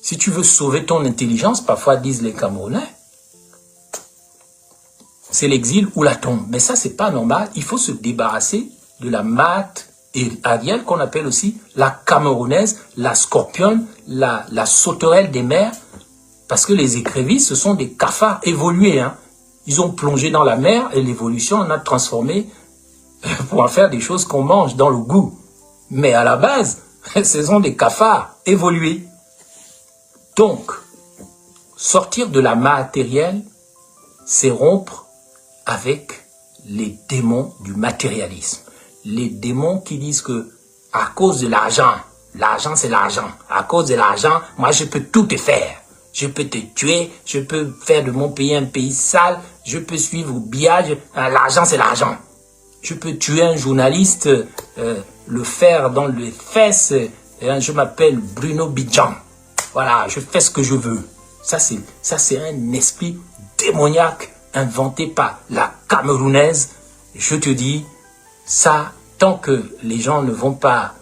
Si tu veux sauver ton intelligence, parfois disent les Camerounais, c'est l'exil ou la tombe. Mais ça, c'est pas normal. Il faut se débarrasser de la mate ariel qu'on appelle aussi la camerounaise, la scorpionne, la sauterelle des mers. Parce que les écrevisses, ce sont des cafards évolués. Hein. Ils ont plongé dans la mer et l'évolution en a transformé pour en faire des choses qu'on mange dans le goût. Mais à la base, ce sont des cafards évolués. Donc, sortir de la matérielle, c'est rompre avec les démons du matérialisme. Les démons qui disent que à cause de l'argent, l'argent c'est l'argent, à cause de l'argent, moi je peux tout te faire. Je peux te tuer, je peux faire de mon pays un pays sale, je peux suivre au billage, l'argent c'est l'argent. Je peux tuer un journaliste, le faire dans les fesses, je m'appelle Bruno Bidjan. Voilà, je fais ce que je veux. Ça c'est un esprit démoniaque inventé par la Camerounaise. Je te dis, ça, tant que les gens ne vont pas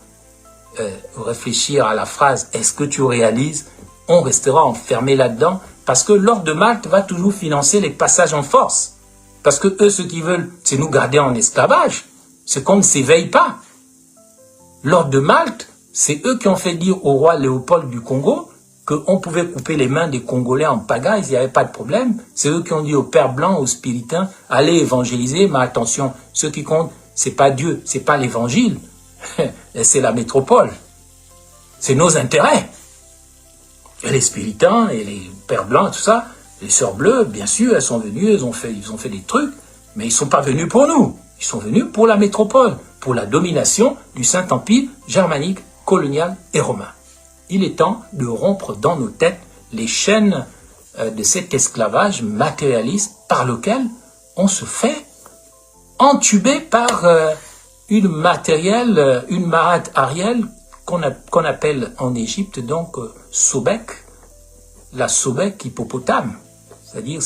réfléchir à la phrase « est-ce que tu réalises ?» on restera enfermé là-dedans parce que l'ordre de Malte va toujours financer les passages en force. Parce que eux, ce qu'ils veulent, c'est nous garder en esclavage. C'est qu'on ne s'éveille pas. L'ordre de Malte, c'est eux qui ont fait dire au roi Léopold du Congo qu'on pouvait couper les mains des Congolais en pagaille, il n'y avait pas de problème. C'est eux qui ont dit aux pères blancs, aux spiritains, allez évangéliser, mais attention, ce qui compte, c'est pas Dieu, c'est pas l'évangile, c'est la métropole. C'est nos intérêts. Et les spiritains et les pères blancs, tout ça, les sœurs bleues, bien sûr, elles sont venues, ils ont fait des trucs, mais ils ne sont pas venus pour nous. Ils sont venus pour la métropole, pour la domination du Saint-Empire germanique, colonial et romain. Il est temps de rompre dans nos têtes les chaînes de cet esclavage matérialiste par lequel on se fait entuber par une marade ariel qu'on appelle en Égypte donc Sobek, la Sobek hippopotame, c'est-à-dire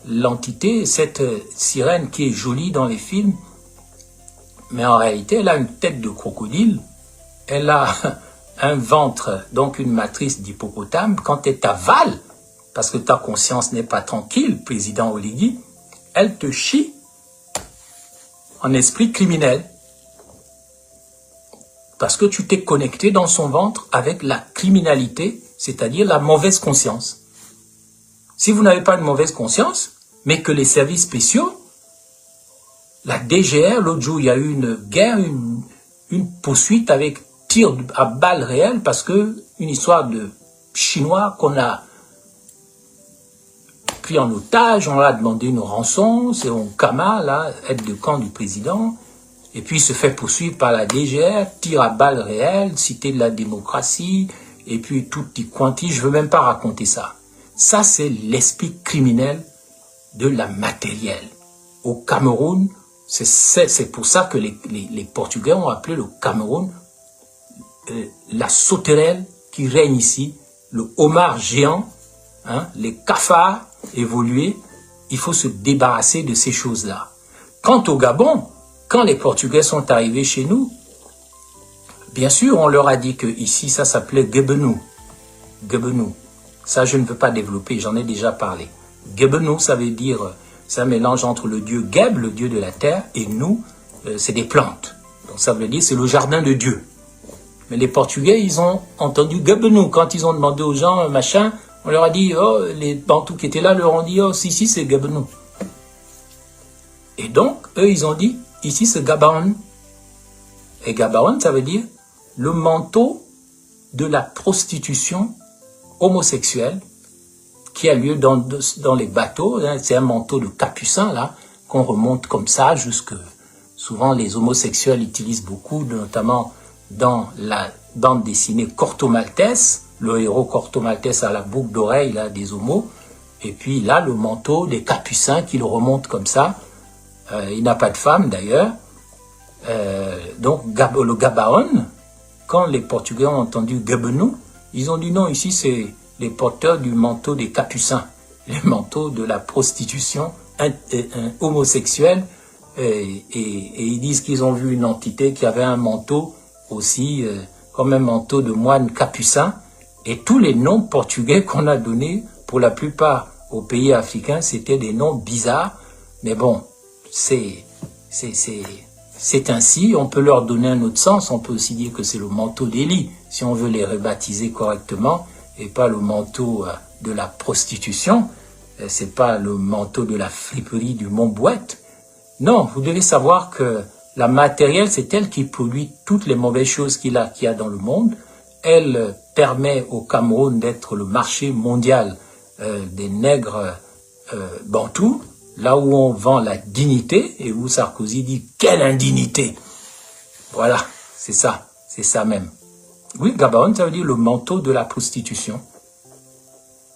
l'entité, cette sirène qui est jolie dans les films, mais en réalité elle a une tête de crocodile, elle a un ventre, donc une matrice d'hippopotame. Quand elle t'avale, parce que ta conscience n'est pas tranquille, président Oligui, elle te chie en esprit criminel. Parce que tu t'es connecté dans son ventre avec la criminalité, c'est-à-dire la mauvaise conscience. Si vous n'avez pas de mauvaise conscience, mais que les services spéciaux, la DGR, l'autre jour il y a eu une guerre, une poursuite avec tir à balles réelles parce que une histoire de Chinois qu'on a pris en otage, on leur a demandé une rançon, c'est Onkama, là, aide de camp du président, et puis il se fait poursuivre par la DGR, tir à balles réelles, cité de la démocratie, et puis tout petit quanti, je veux même pas raconter ça. Ça, c'est l'esprit criminel de la matérielle. Au Cameroun, c'est pour ça que les Portugais ont appelé le Cameroun la sauterelle qui règne ici, le homard géant, hein, les cafards évolués. Il faut se débarrasser de ces choses-là. Quant au Gabon, quand les Portugais sont arrivés chez nous, bien sûr, on leur a dit que ici ça s'appelait Gebenou. Gebenou. Ça, je ne veux pas développer, j'en ai déjà parlé. Gebenou, ça veut dire, c'est un mélange entre le dieu Geb, le dieu de la terre, et nous, c'est des plantes. Donc ça veut dire, c'est le jardin de Dieu. Mais les Portugais, ils ont entendu Gebenou. Quand ils ont demandé aux gens, machin, on leur a dit, oh, les Bantous qui étaient là leur ont dit, oh, si, c'est Gebenou. Et donc, eux, ils ont dit, ici, c'est Gabaon. Et Gabaon, ça veut dire le manteau de la prostitution homosexuelle qui a lieu dans les bateaux. Hein, c'est un manteau de capucin, là, qu'on remonte comme ça jusque... Souvent, les homosexuels utilisent beaucoup, notamment dans la bande dessinée Corto Maltese. Le héros Corto Maltese a la boucle d'oreille là des homos. Et puis là, le manteau des capucins qui le remonte comme ça. Il n'a pas de femme d'ailleurs. Donc le Gabaon, quand les Portugais ont entendu Gebenou, ils ont dit non, ici c'est les porteurs du manteau des capucins, le manteau de la prostitution homosexuelle. Et ils disent qu'ils ont vu une entité qui avait un manteau aussi, comme un manteau de moine capucin. Et tous les noms portugais qu'on a donnés, pour la plupart aux pays africains, c'était des noms bizarres. Mais bon, c'est ainsi. On peut leur donner un autre sens. On peut aussi dire que c'est le manteau d'Élie, si on veut les rebaptiser correctement, et pas le manteau de la prostitution. C'est pas le manteau de la friperie du Mont-Bouette. Non, vous devez savoir que la matérielle, c'est elle qui produit toutes les mauvaises choses qu'il y a dans le monde. Elle permet au Cameroun d'être le marché mondial des nègres bantous, là où on vend la dignité, et où Sarkozy dit « quelle indignité !» Voilà, c'est ça même. Oui, Gabaon, ça veut dire le manteau de la prostitution.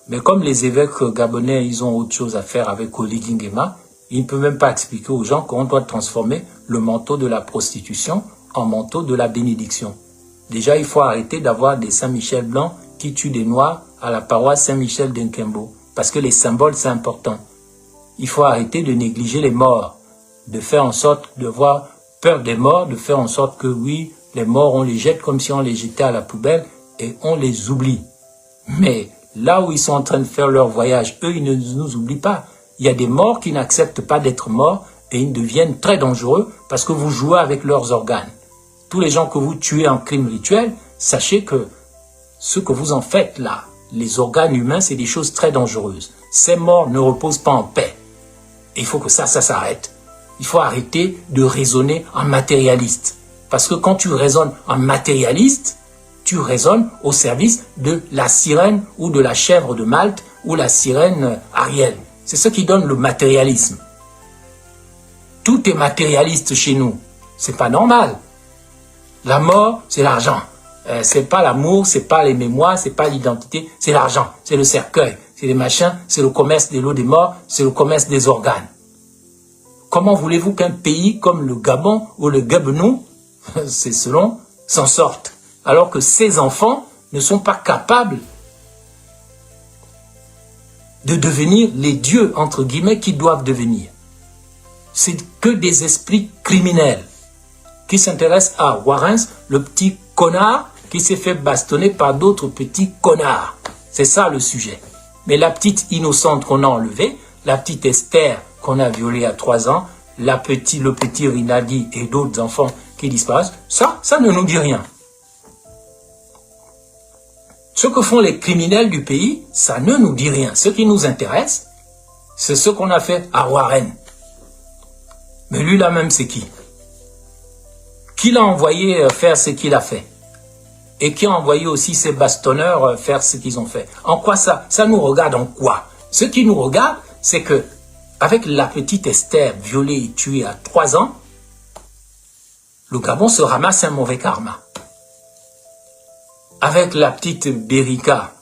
Mais comme les évêques gabonais, ils ont autre chose à faire avec Oligui Nguema, ils ne peuvent même pas expliquer aux gens qu'on doit transformer le manteau de la prostitution en manteau de la bénédiction. Déjà, il faut arrêter d'avoir des Saint-Michel blancs qui tuent des Noirs à la paroisse Saint-Michel d'Nkembo. Parce que les symboles, c'est important. Il faut arrêter de négliger les morts, de faire en sorte de voir peur des morts, de faire en sorte que oui, les morts, on les jette comme si on les jetait à la poubelle et on les oublie. Mais là où ils sont en train de faire leur voyage, eux, ils ne nous oublient pas. Il y a des morts qui n'acceptent pas d'être morts et ils deviennent très dangereux parce que vous jouez avec leurs organes. Tous les gens que vous tuez en crime rituel, sachez que ce que vous en faites là, les organes humains, c'est des choses très dangereuses. Ces morts ne reposent pas en paix. Et il faut que ça s'arrête. Il faut arrêter de raisonner en matérialiste. Parce que quand tu raisonnes en matérialiste, tu raisonnes au service de la sirène ou de la chèvre de Malte ou la sirène Ariel. C'est ce qui donne le matérialisme. Tout est matérialiste chez nous. C'est pas normal. La mort, c'est l'argent. C'est pas l'amour, c'est pas les mémoires, c'est pas l'identité, c'est l'argent, c'est le cercueil, c'est les machins, c'est le commerce de l'eau des morts, c'est le commerce des organes. Comment voulez-vous qu'un pays comme le Gabon ou le Gabonou, c'est selon, s'en sorte, alors que ces enfants ne sont pas capables de devenir les dieux, entre guillemets, qu'ils doivent devenir. C'est que des esprits criminels qui s'intéressent à Warens, le petit connard qui s'est fait bastonner par d'autres petits connards. C'est ça le sujet. Mais la petite innocente qu'on a enlevée, la petite Esther qu'on a violée à 3 ans, le petit Rinaldi et d'autres enfants qui disparaissent, ça ne nous dit rien. Ce que font les criminels du pays, ça ne nous dit rien. Ce qui nous intéresse, c'est ce qu'on a fait à Warren. Mais lui là même, c'est qui? Qui l'a envoyé faire ce qu'il a fait? Et qui a envoyé aussi ces bastonneurs faire ce qu'ils ont fait? En quoi ça nous regarde en quoi? Ce qui nous regarde, c'est que avec la petite Esther violée et tuée à 3 ans, le Gabon se ramasse un mauvais karma. Avec la petite Berika,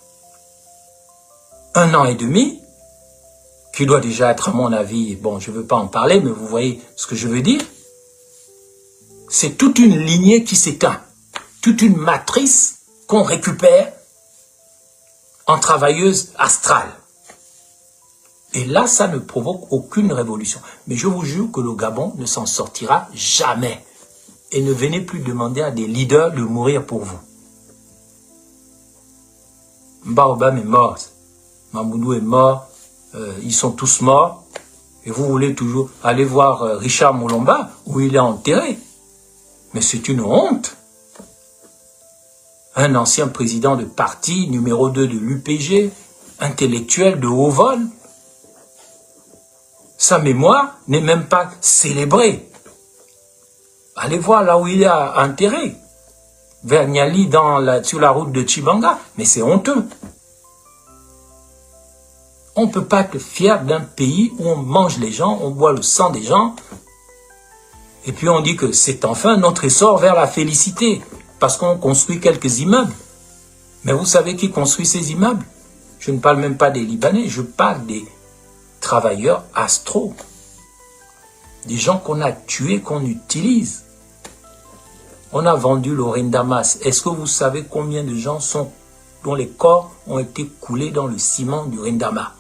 1 an et demi, qui doit déjà être à mon avis, bon je ne veux pas en parler, mais vous voyez ce que je veux dire, c'est toute une lignée qui s'éteint, toute une matrice qu'on récupère en travailleuse astrale. Et là, ça ne provoque aucune révolution. Mais je vous jure que le Gabon ne s'en sortira jamais. Et ne venez plus demander à des leaders de mourir pour vous. Baobam est mort, Mamoudou est mort, ils sont tous morts. Et vous voulez toujours aller voir Richard Moulomba, où il est enterré. Mais c'est une honte. Un ancien président de parti, numéro 2 de l'UPG, intellectuel de haut vol. Sa mémoire n'est même pas célébrée. Allez voir là où il est enterré. Vers Niali, sur la route de Chibanga. Mais c'est honteux. On ne peut pas être fier d'un pays où on mange les gens, on boit le sang des gens. Et puis on dit que c'est enfin notre essor vers la félicité. Parce qu'on construit quelques immeubles. Mais vous savez qui construit ces immeubles? Je ne parle même pas des Libanais, je parle des travailleurs astraux. Des gens qu'on a tués, qu'on utilise. On a vendu le Rindamas. Est-ce que vous savez combien de gens dont les corps ont été coulés dans le ciment du Rindama?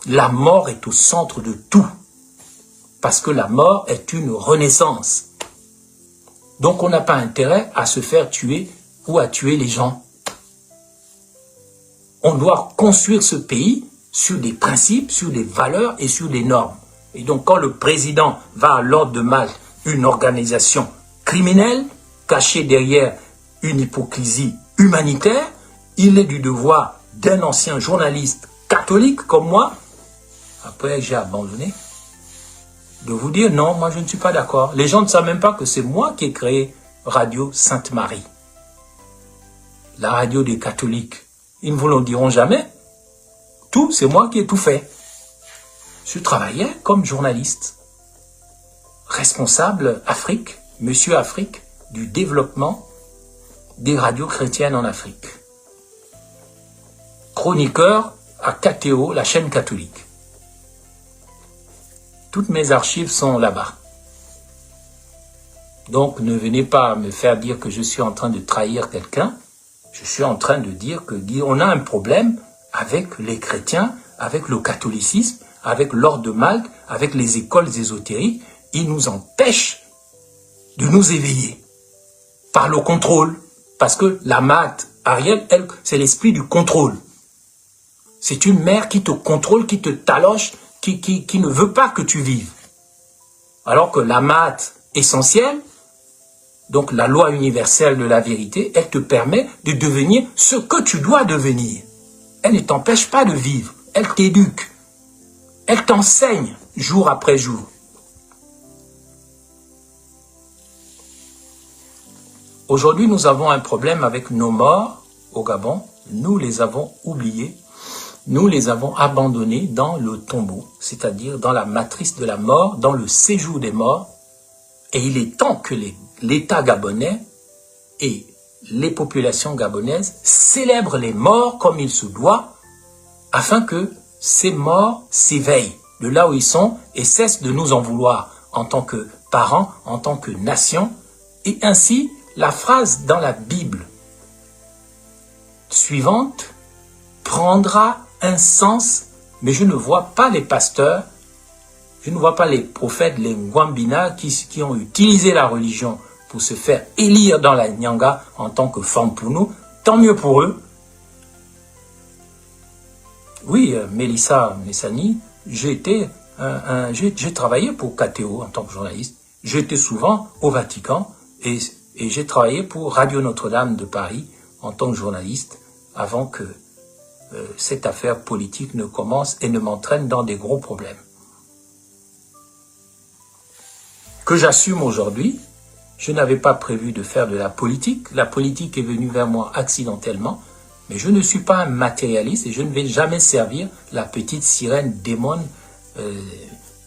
La mort est au centre de tout. Parce que la mort est une renaissance. Donc on n'a pas intérêt à se faire tuer ou à tuer les gens. On doit construire ce pays sur des principes, sur des valeurs et sur des normes. Et donc, quand le président va à l'ordre de Malte, une organisation criminelle, cachée derrière une hypocrisie humanitaire, il est du devoir d'un ancien journaliste catholique comme moi, après j'ai abandonné, de vous dire non, moi je ne suis pas d'accord. Les gens ne savent même pas que c'est moi qui ai créé Radio Sainte-Marie, la radio des catholiques. Ils ne vous le diront jamais. Tout, c'est moi qui ai tout fait. Je travaillais comme journaliste, responsable Afrique, monsieur Afrique, du développement des radios chrétiennes en Afrique. Chroniqueur à KTO, la chaîne catholique. Toutes mes archives sont là-bas. Donc ne venez pas me faire dire que je suis en train de trahir quelqu'un. Je suis en train de dire qu'on a un problème avec les chrétiens, avec le catholicisme, avec l'ordre de Malte, avec les écoles ésotériques. Ils nous empêchent de nous éveiller par le contrôle. Parce que la Maat, Ariel, elle, c'est l'esprit du contrôle. C'est une mère qui te contrôle, qui te taloche, qui ne veut pas que tu vives. Alors que la Maat essentielle, donc la loi universelle de la vérité, elle te permet de devenir ce que tu dois devenir. Elle ne t'empêche pas de vivre, elle t'éduque, elle t'enseigne jour après jour. Aujourd'hui, nous avons un problème avec nos morts au Gabon. Nous les avons oubliés, nous les avons abandonnés dans le tombeau, c'est-à-dire dans la matrice de la mort, dans le séjour des morts. Et il est temps que l'État gabonais et les populations gabonaises célèbrent les morts comme il se doit, afin que ces morts s'éveillent de là où ils sont et cessent de nous en vouloir en tant que parents, en tant que nation. Et ainsi, la phrase dans la Bible suivante prendra un sens, mais je ne vois pas les pasteurs, je ne vois pas les prophètes, les Ngwambina qui ont utilisé la religion pour se faire élire dans la Nyanga en tant que femme pour nous. Tant mieux pour eux. Oui, Mélissa Messani, j'ai travaillé pour KTO en tant que journaliste. J'étais souvent au Vatican et j'ai travaillé pour Radio Notre-Dame de Paris en tant que journaliste avant que cette affaire politique ne commence et ne m'entraîne dans des gros problèmes. Que j'assume aujourd'hui, je n'avais pas prévu de faire de la politique. La politique est venue vers moi accidentellement, mais je ne suis pas un matérialiste et je ne vais jamais servir la petite sirène démon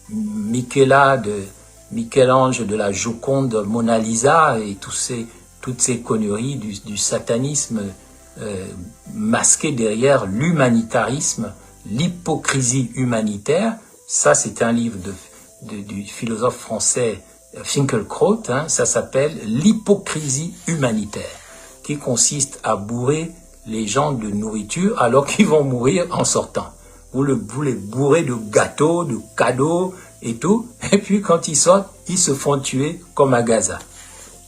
Michel-Ange de la Joconde, Mona Lisa et toutes ces conneries du satanisme masqué derrière l'humanitarisme, l'hypocrisie humanitaire. Ça, c'est un livre du philosophe français Finkielkraut, hein, ça s'appelle l'hypocrisie humanitaire, qui consiste à bourrer les gens de nourriture alors qu'ils vont mourir en sortant. Vous les bourrez de gâteaux, de cadeaux et tout, et puis quand ils sortent, ils se font tuer comme à Gaza.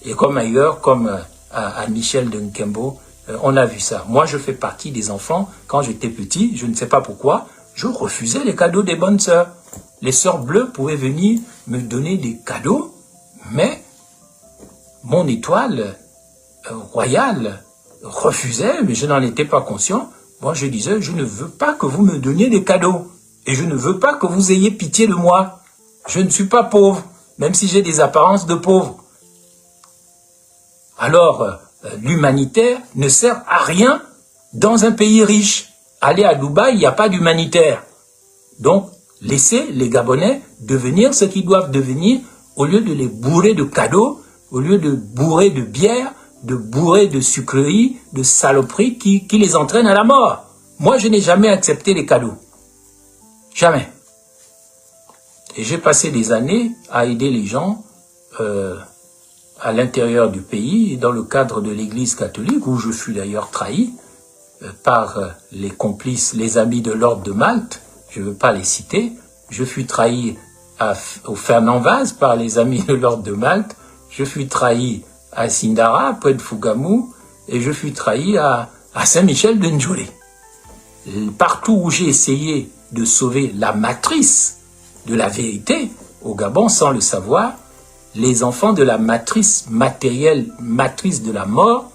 Et comme ailleurs, comme à Michel de Nkembo, on a vu ça. Moi, je fais partie des enfants, quand j'étais petit, je ne sais pas pourquoi, je refusais les cadeaux des bonnes sœurs. Les sœurs bleues pouvaient venir me donner des cadeaux, mais mon étoile royale refusait, mais je n'en étais pas conscient. Moi, je disais, je ne veux pas que vous me donniez des cadeaux, et je ne veux pas que vous ayez pitié de moi. Je ne suis pas pauvre, même si j'ai des apparences de pauvre. Alors, l'humanitaire ne sert à rien dans un pays riche. Aller à Dubaï, il n'y a pas d'humanitaire. Donc, laissez les Gabonais devenir ce qu'ils doivent devenir au lieu de les bourrer de cadeaux, au lieu de bourrer de bière, de bourrer de sucreries, de saloperies qui les entraînent à la mort. Moi, je n'ai jamais accepté les cadeaux. Jamais. Et j'ai passé des années à aider les gens à l'intérieur du pays, dans le cadre de l'Église catholique, où je fus d'ailleurs trahi par les complices, les amis de l'ordre de Malte. Je ne veux pas les citer. Je fus trahi au Fernand Vaz par les amis de l'ordre de Malte. Je fus trahi à Sindara, près de Fougamou, et je fus trahi à Saint-Michel de Ndjolé. Partout où j'ai essayé de sauver la matrice de la vérité, au Gabon, sans le savoir, les enfants de la matrice matérielle, matrice de la mort,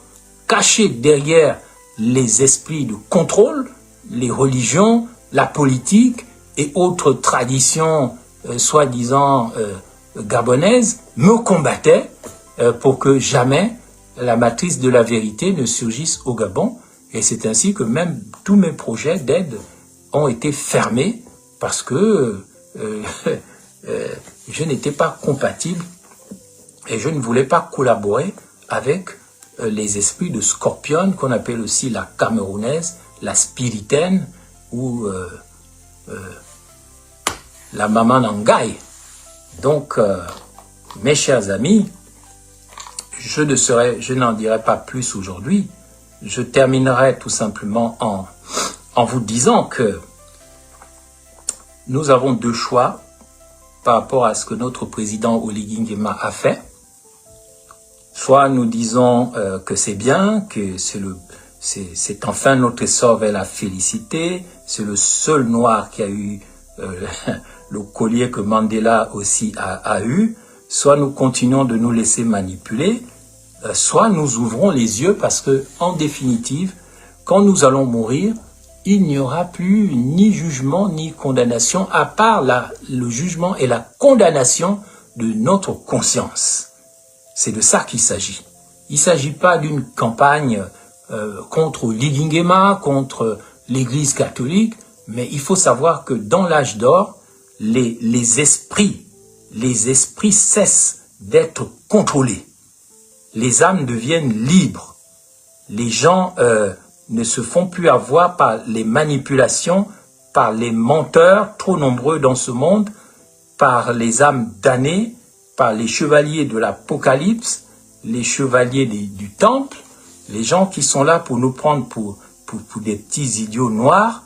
cachés derrière les esprits de contrôle, les religions, la politique et autres traditions soi-disant gabonaises, me combattaient pour que jamais la matrice de la vérité ne surgisse au Gabon. Et c'est ainsi que même tous mes projets d'aide ont été fermés parce que je n'étais pas compatible et je ne voulais pas collaborer avec les esprits de Scorpion, qu'on appelle aussi la camerounaise, la spiritaine ou la maman Nangaï. Donc, mes chers amis, je n'en dirai pas plus aujourd'hui. Je terminerai tout simplement en vous disant que nous avons deux choix par rapport à ce que notre président Oligui Nguema a fait. Soit nous disons que c'est bien, que c'est enfin notre essor vers la félicité, c'est le seul noir qui a eu le collier que Mandela aussi a eu, soit nous continuons de nous laisser manipuler, soit nous ouvrons les yeux parce que, en définitive, quand nous allons mourir, il n'y aura plus ni jugement ni condamnation, à part le jugement et la condamnation de notre conscience. C'est de ça qu'il s'agit. Il ne s'agit pas d'une campagne contre Oligui Nguema, contre l'Église catholique, mais il faut savoir que dans l'âge d'or, les esprits cessent d'être contrôlés. Les âmes deviennent libres. Les gens ne se font plus avoir par les manipulations, par les menteurs trop nombreux dans ce monde, par les âmes damnées, par les chevaliers de l'Apocalypse, les chevaliers du Temple, les gens qui sont là pour nous prendre pour des petits idiots noirs,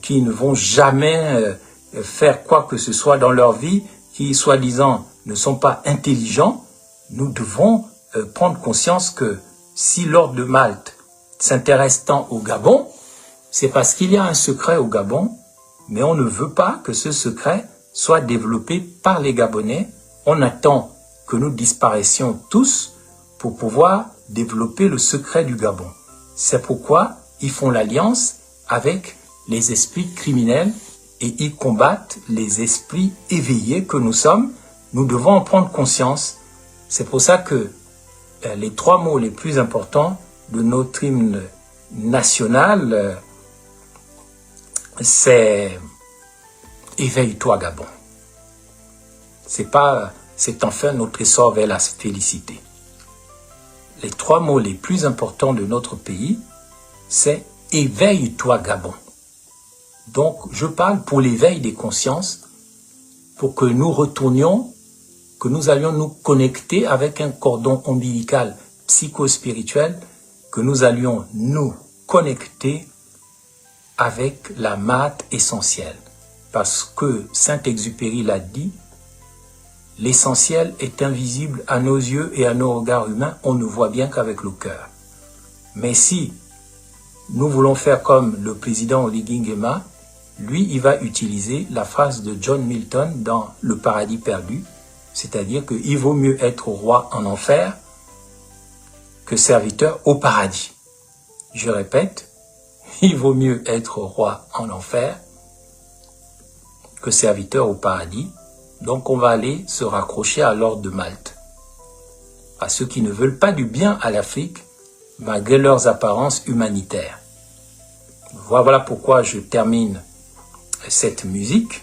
qui ne vont jamais faire quoi que ce soit dans leur vie, qui, soi-disant, ne sont pas intelligents. Nous devons prendre conscience que si l'ordre de Malte s'intéresse tant au Gabon, c'est parce qu'il y a un secret au Gabon, mais on ne veut pas que ce secret soit développé par les Gabonais. On attend que nous disparaissions tous pour pouvoir développer le secret du Gabon. C'est pourquoi ils font l'alliance avec les esprits criminels et ils combattent les esprits éveillés que nous sommes. Nous devons en prendre conscience. C'est pour ça que les trois mots les plus importants de notre hymne national, c'est « Éveille-toi Gabon ». C'est enfin notre essor vers la félicité. Les trois mots les plus importants de notre pays, c'est « Éveille-toi Gabon ». Donc, je parle pour l'éveil des consciences, pour que nous retournions, que nous allions nous connecter avec un cordon ombilical psychospirituel, que nous allions nous connecter avec la mate essentielle. Parce que Saint-Exupéry l'a dit, l'essentiel est invisible à nos yeux et à nos regards humains, on ne voit bien qu'avec le cœur. Mais si nous voulons faire comme le président Oligui Nguema, lui, il va utiliser la phrase de John Milton dans Le Paradis perdu, c'est-à-dire qu'il vaut mieux être roi en enfer que serviteur au paradis. Je répète, il vaut mieux être roi en enfer que serviteur au paradis. Donc on va aller se raccrocher à l'ordre de Malte. À ceux qui ne veulent pas du bien à l'Afrique, malgré leurs apparences humanitaires. Voilà pourquoi je termine cette musique,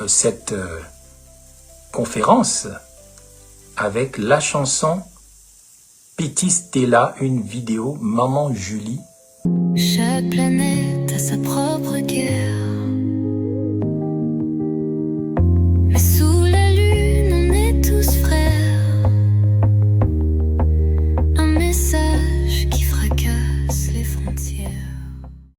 cette conférence avec la chanson Petit Stella, une vidéo Maman Julie. Chaque planète a sa propre guerre.